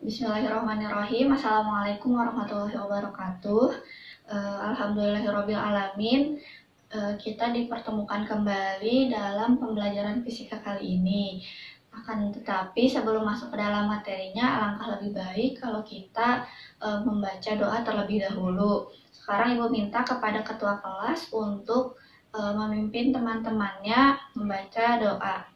Bismillahirrahmanirrahim. Assalamualaikum warahmatullahi wabarakatuh. Alhamdulillahirrabbilalamin. Kita dipertemukan kembali dalam pembelajaran fisika kali ini. Akan tetapi sebelum masuk ke dalam materinya, alangkah lebih baik kalau kita membaca doa terlebih dahulu. Sekarang Ibu minta kepada ketua kelas untuk memimpin teman-temannya membaca doa.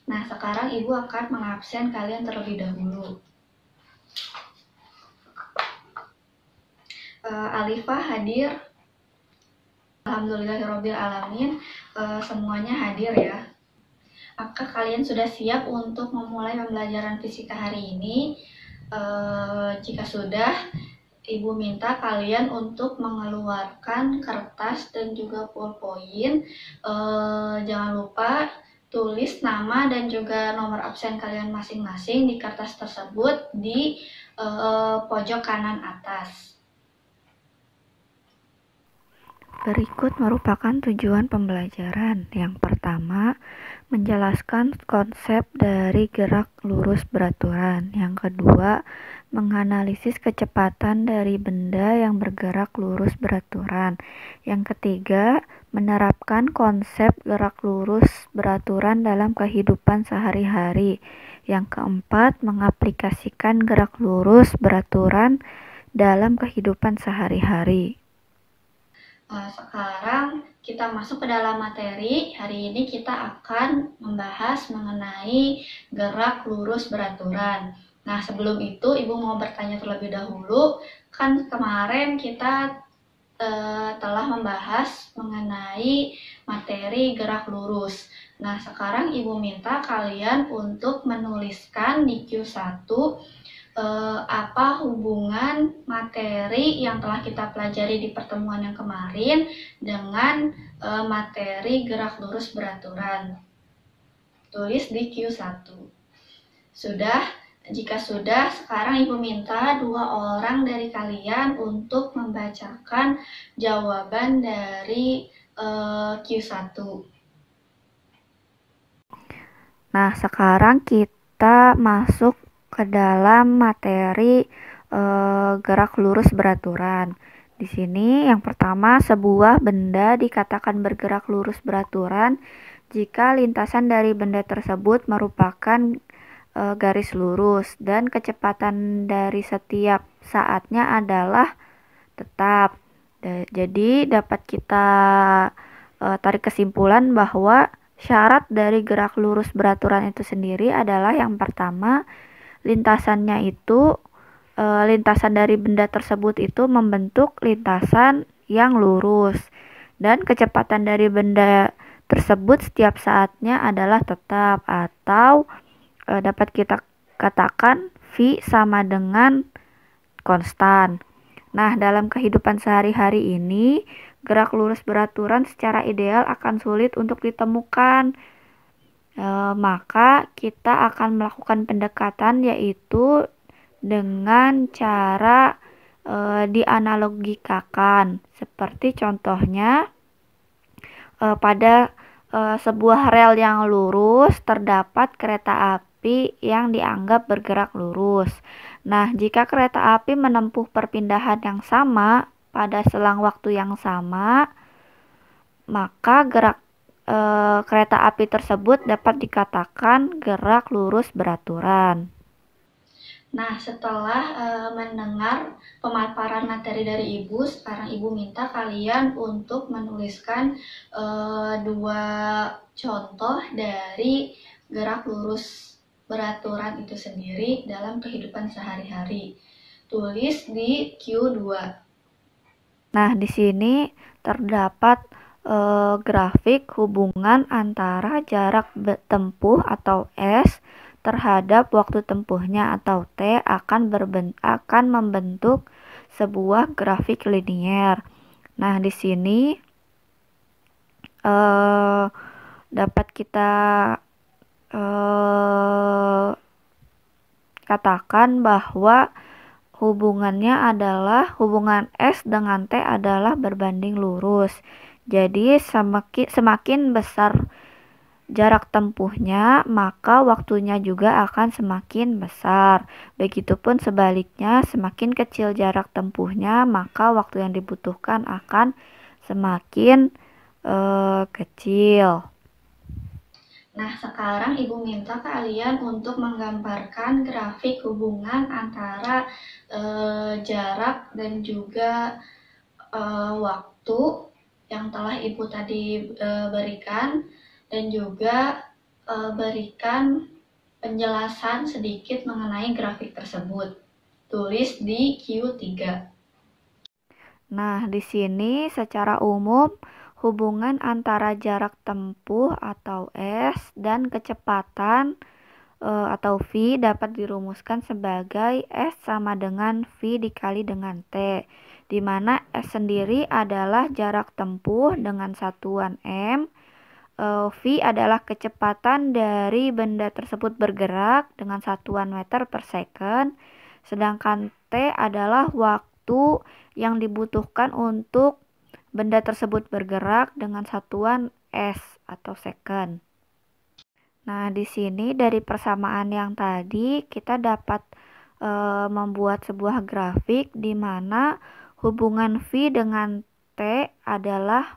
Nah, sekarang Ibu akan mengabsen kalian terlebih dahulu. Alifah hadir. Alhamdulillahirrabbilalamin. Semuanya hadir ya. Apakah kalian sudah siap untuk memulai pembelajaran fisika hari ini? Jika sudah, Ibu minta kalian untuk mengeluarkan kertas dan juga pulpoin. Jangan lupa tulis nama dan juga nomor absen kalian masing-masing di kertas tersebut di pojok kanan atas. Berikut merupakan tujuan pembelajaran. Yang pertama, menjelaskan konsep dari gerak lurus beraturan. Yang kedua, menganalisis kecepatan dari benda yang bergerak lurus beraturan. Yang ketiga, menerapkan konsep gerak lurus beraturan dalam kehidupan sehari-hari. Yang keempat, mengaplikasikan gerak lurus beraturan dalam kehidupan sehari-hari. Sekarang kita masuk ke dalam materi. Hari ini kita akan membahas mengenai gerak lurus beraturan. Nah, sebelum itu Ibu mau bertanya terlebih dahulu. Kan kemarin kita telah membahas mengenai materi gerak lurus. Nah, sekarang Ibu minta kalian untuk menuliskan di Q1 apa hubungan materi yang telah kita pelajari di pertemuan yang kemarin dengan materi gerak lurus beraturan. Tulis di Q1. Sudah? Jika sudah, sekarang Ibu minta 2 orang dari kalian untuk membacakan jawaban dari Q1. Nah, sekarang kita masuk ke dalam materi gerak lurus beraturan. Di sini yang pertama, sebuah benda dikatakan bergerak lurus beraturan jika lintasan dari benda tersebut merupakan garis lurus dan kecepatan dari setiap saatnya adalah tetap. Jadi dapat kita tarik kesimpulan bahwa syarat dari gerak lurus beraturan itu sendiri adalah yang pertama, lintasan dari benda tersebut itu membentuk lintasan yang lurus dan kecepatan dari benda tersebut setiap saatnya adalah tetap, atau dapat kita katakan V sama dengan konstan. Nah, dalam kehidupan sehari-hari ini, gerak lurus beraturan secara ideal akan sulit untuk ditemukan. Maka kita akan melakukan pendekatan, yaitu dengan cara dianalogikakan. Seperti contohnya pada sebuah rel yang lurus terdapat kereta api yang dianggap bergerak lurus. Nah, jika kereta api menempuh perpindahan yang sama pada selang waktu yang sama, maka gerak kereta api tersebut dapat dikatakan gerak lurus beraturan. Nah, setelah mendengar pemaparan materi dari Ibu, sekarang Ibu minta kalian untuk menuliskan 2 contoh dari gerak lurus beraturan itu sendiri dalam kehidupan sehari-hari. Tulis di Q2. Nah, di sini terdapat grafik hubungan antara jarak tempuh atau S terhadap waktu tempuhnya atau T akan membentuk sebuah grafik linier. Nah, di sini dapat kita katakan bahwa hubungannya adalah hubungan S dengan T adalah berbanding lurus. Jadi semakin besar jarak tempuhnya, maka waktunya juga akan semakin besar. Begitupun sebaliknya, semakin kecil jarak tempuhnya, maka waktu yang dibutuhkan akan semakin kecil. Nah, sekarang Ibu minta kalian untuk menggambarkan grafik hubungan antara jarak dan juga waktu yang telah Ibu tadi berikan, dan juga berikan penjelasan sedikit mengenai grafik tersebut. Tulis di Q3. Nah, di sini secara umum hubungan antara jarak tempuh atau S dan kecepatan atau V dapat dirumuskan sebagai S sama dengan V dikali dengan T, di mana S sendiri adalah jarak tempuh dengan satuan M, V adalah kecepatan dari benda tersebut bergerak dengan satuan meter per second, sedangkan T adalah waktu yang dibutuhkan untuk benda tersebut bergerak dengan satuan S atau second. Nah, di sini dari persamaan yang tadi kita dapat membuat sebuah grafik di mana hubungan V dengan T adalah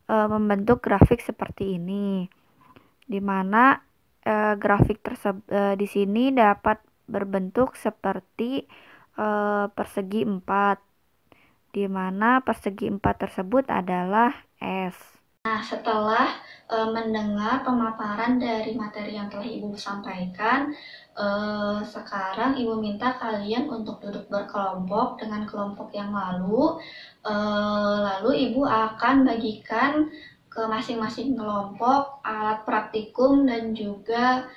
membentuk grafik seperti ini, di mana grafik tersebut di sini dapat berbentuk seperti persegi 4, di mana persegi 4 tersebut adalah S. Nah, setelah mendengar pemaparan dari materi yang telah Ibu sampaikan, sekarang Ibu minta kalian untuk duduk berkelompok dengan kelompok yang lalu. Lalu Ibu akan bagikan ke masing-masing kelompok alat praktikum dan juga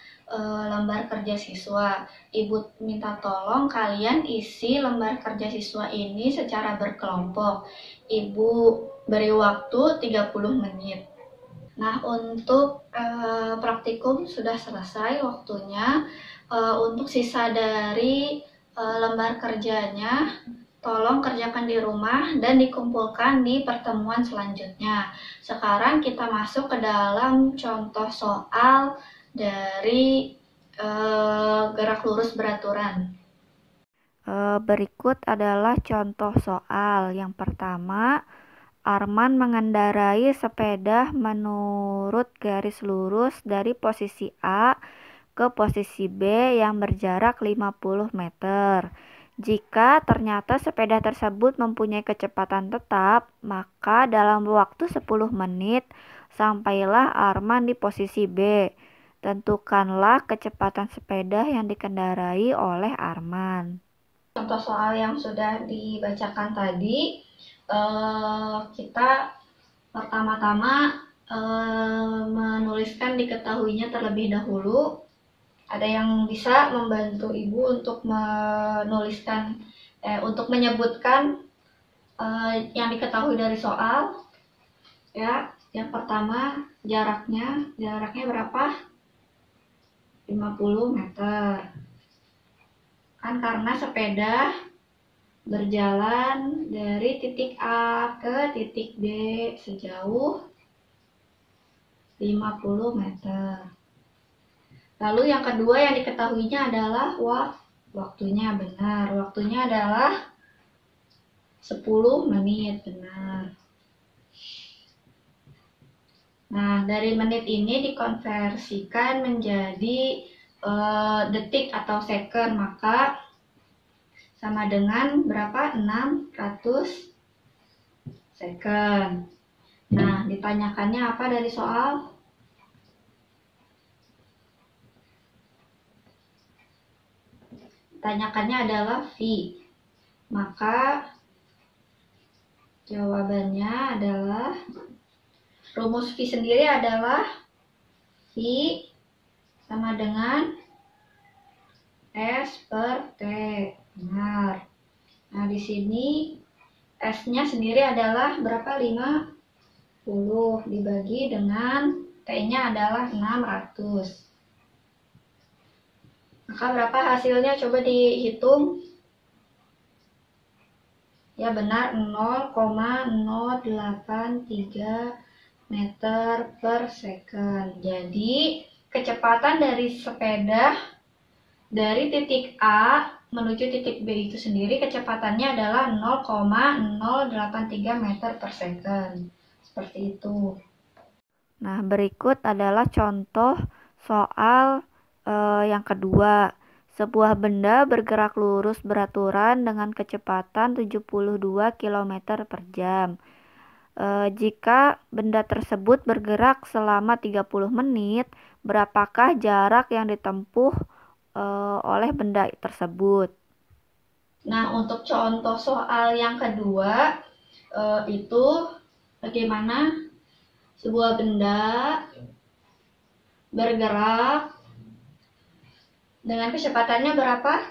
lembar kerja siswa. Ibu minta tolong kalian isi lembar kerja siswa ini secara berkelompok. Ibu beri waktu 30 menit. Nah, untuk praktikum sudah selesai waktunya. Untuk sisa dari lembar kerjanya, tolong kerjakan di rumah dan dikumpulkan di pertemuan selanjutnya. Sekarang kita masuk ke dalam contoh soal dari gerak lurus beraturan. Berikut adalah contoh soal. Yang pertama, Arman mengendarai sepeda menurut garis lurus dari posisi A ke posisi B yang berjarak 50 meter. Jika ternyata sepeda tersebut mempunyai kecepatan tetap, maka dalam waktu 10 menit sampailah Arman di posisi B. Tentukanlah kecepatan sepeda yang dikendarai oleh Arman. Contoh soal yang sudah dibacakan tadi, kita pertama-tama menuliskan diketahuinya terlebih dahulu. Ada yang bisa membantu Ibu untuk menuliskan, untuk menyebutkan yang diketahui dari soal. Ya, yang pertama jaraknya berapa? 50 meter. Kan karena sepeda berjalan dari titik A ke titik B sejauh 50 meter. Lalu yang kedua yang diketahuinya adalah waktunya. Benar, waktunya adalah 10 menit. Benar. Nah, dari menit ini dikonversikan menjadi detik atau second, maka sama dengan berapa? 600 second. Nah, ditanyakannya apa dari soal? Tanyakannya adalah V. Maka jawabannya adalah, rumus V sendiri adalah V sama dengan S per T. Benar. Nah, di sini S-nya sendiri adalah berapa? 50 dibagi dengan T-nya adalah 600. Maka berapa hasilnya? Coba dihitung. Ya benar, 0,083 meter per second. Jadi kecepatan dari sepeda dari titik A menuju titik B itu sendiri kecepatannya adalah 0,083 meter per second. Seperti itu. Nah, berikut adalah contoh soal yang kedua. Sebuah benda bergerak lurus beraturan dengan kecepatan 72 km per jam. Jika benda tersebut bergerak selama 30 menit, berapakah jarak yang ditempuh oleh benda tersebut? Nah, untuk contoh soal yang kedua, itu bagaimana sebuah benda bergerak dengan kecepatannya berapa?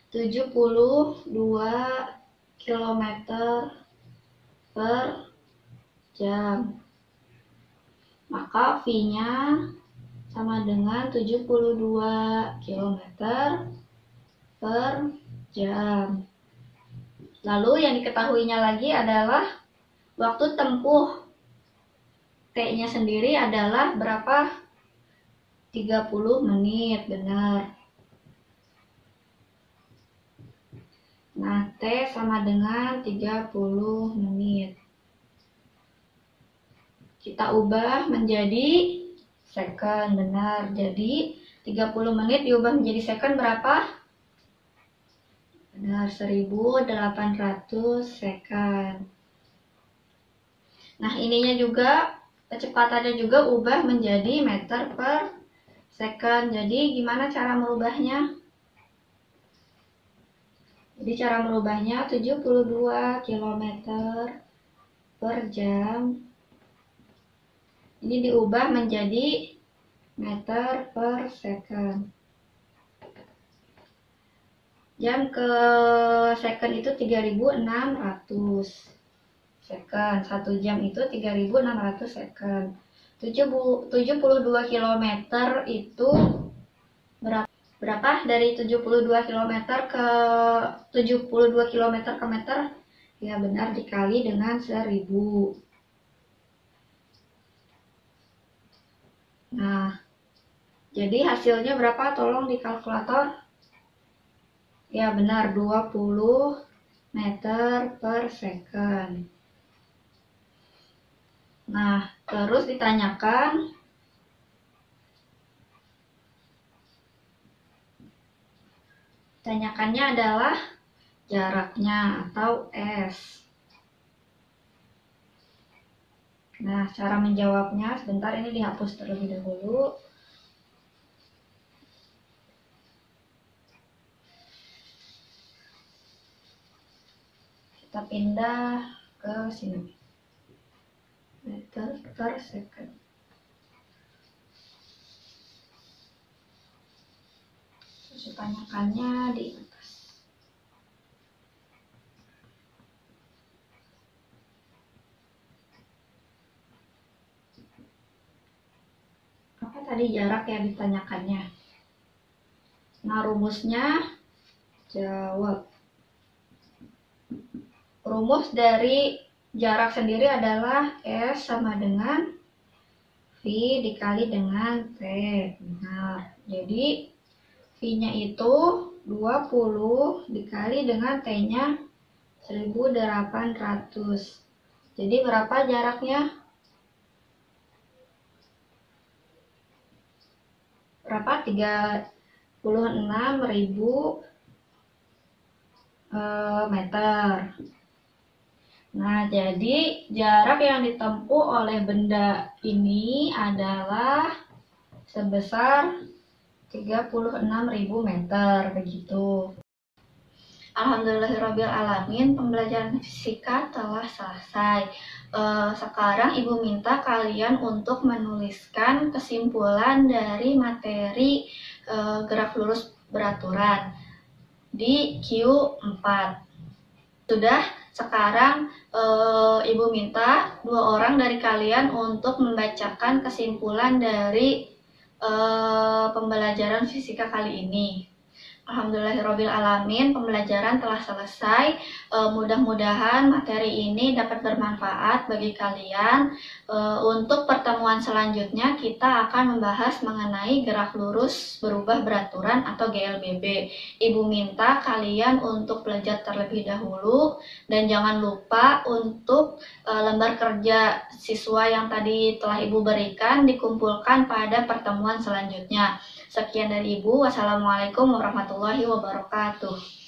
72 km per jam. Maka V-nya sama dengan 72 km per jam. Lalu yang diketahuinya lagi adalah waktu tempuh T-nya sendiri adalah berapa? 30 menit, benar. Nah, T sama dengan 30 menit. Kita ubah menjadi second, benar. Jadi 30 menit diubah menjadi second berapa? Benar, 1800 second. Nah, ininya juga, kecepatannya juga ubah menjadi meter per second. Jadi gimana cara merubahnya? Jadi cara merubahnya 72 km per jam. Ini diubah menjadi meter per second. Jam ke second itu 3600 second. 1 jam itu 3600 second. 72 km itu berapa? Dari 72 km ke 72 km ke meter? Ya benar, dikali dengan 1000. Nah, jadi hasilnya berapa? Tolong di kalkulator. Ya benar, 20 meter per second. Nah, terus ditanyakan tanyakannya adalah jaraknya atau S. Nah, cara menjawabnya sebentar, ini dihapus terlebih dahulu. Kita pindah ke sini. Meter per second. Terus ditanyakannya di atas. Apa tadi jarak yang ditanyakannya? Nah, rumusnya jawab. Rumus dari jarak sendiri adalah S sama dengan V dikali dengan T. Benar. Jadi V-nya itu 20 dikali dengan T-nya 1800. Jadi berapa jaraknya? Berapa? 36.000 meter. Nah, jadi jarak yang ditempuh oleh benda ini adalah sebesar 36.000 meter, begitu. Alhamdulillahirrabbilalamin, pembelajaran fisika telah selesai. Sekarang Ibu minta kalian untuk menuliskan kesimpulan dari materi gerak lurus beraturan di Q4. Sudah, sekarang Ibu minta 2 orang dari kalian untuk membacakan kesimpulan dari pembelajaran fisika kali ini. Alhamdulillahirabbil alamin, pembelajaran telah selesai. Mudah-mudahan materi ini dapat bermanfaat bagi kalian. Untuk pertemuan selanjutnya kita akan membahas mengenai gerak lurus berubah beraturan atau GLBB. Ibu minta kalian untuk belajar terlebih dahulu dan jangan lupa untuk lembar kerja siswa yang tadi telah Ibu berikan dikumpulkan pada pertemuan selanjutnya. Sekian dari Ibu. Wassalamualaikum warahmatullahi wabarakatuh.